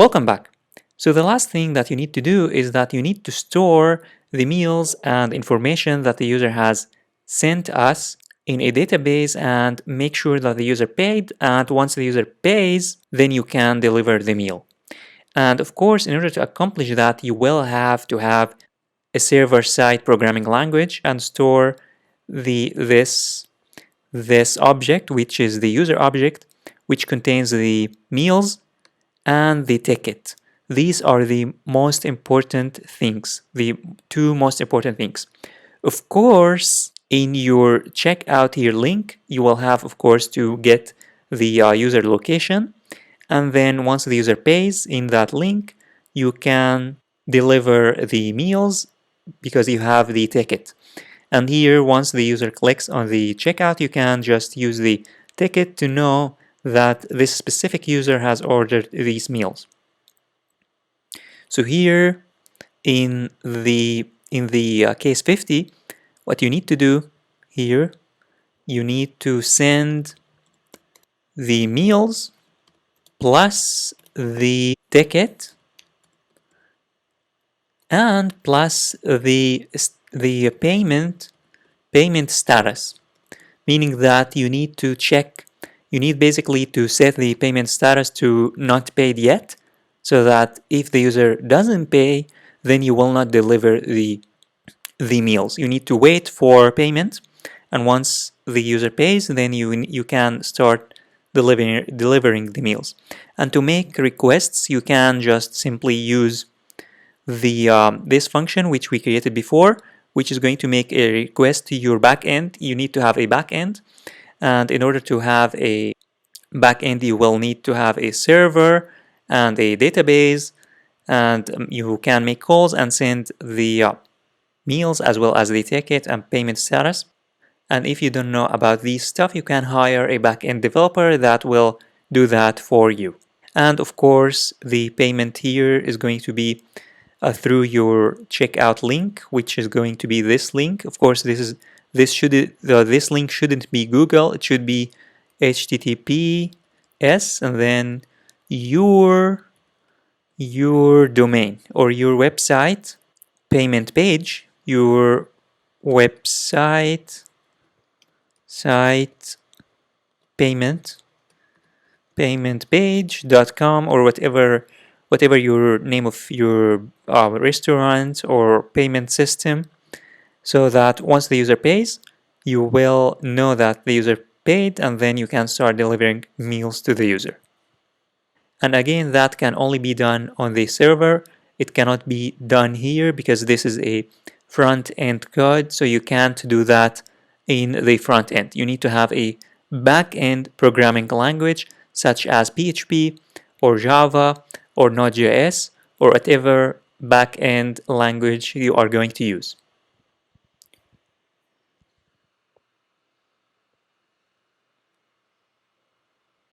Welcome back. So the last thing that you need to do is that you need to store the meals and information that the user has sent us in a database and make sure that the user paid. And once the user pays, then you can deliver the meal. And of course, in order to accomplish that, you will have to have a server-side programming language and store this object, which is the user object, which contains the meals and the ticket. These are the most important things, the two most important things. Of course, in your checkout here link, you will have, of course, to get the user location. And then once the user pays in that link, you can deliver the meals because you have the ticket. And here, once the user clicks on the checkout, you can just use the ticket to know that this specific user has ordered these meals. So here in the case 50, what you need to do here, you need to send the meals plus the ticket and plus the payment status, meaning that you need to check, you need basically to set the payment status to not paid yet, so that if the user doesn't pay, then you will not deliver the meals. You need to wait for payment, and once the user pays, then you can start delivering the meals. And to make requests, you can just simply use the this function which we created before, which is going to make a request to your backend. You need to have a backend, and in order to have a backend, you will need to have a server and a database, and you can make calls and send the meals as well as the ticket and payment status. And if you don't know about these stuff, you can hire a backend developer that will do that for you. And of course, the payment here is going to be through your checkout link, which is going to be this link. Of course, this link shouldn't be Google. It should be HTTPS and then your domain or your website payment page, your website payment page.com or whatever your name of your restaurant or payment system, so that once the user pays, you will know that the user paid, and then you can start delivering meals to the user. And again, that can only be done on the server. It cannot be done here because this is a front-end code, so you can't do that in the front end. You need to have a back-end programming language such as PHP or Java or Node.js or whatever back-end language you are going to use.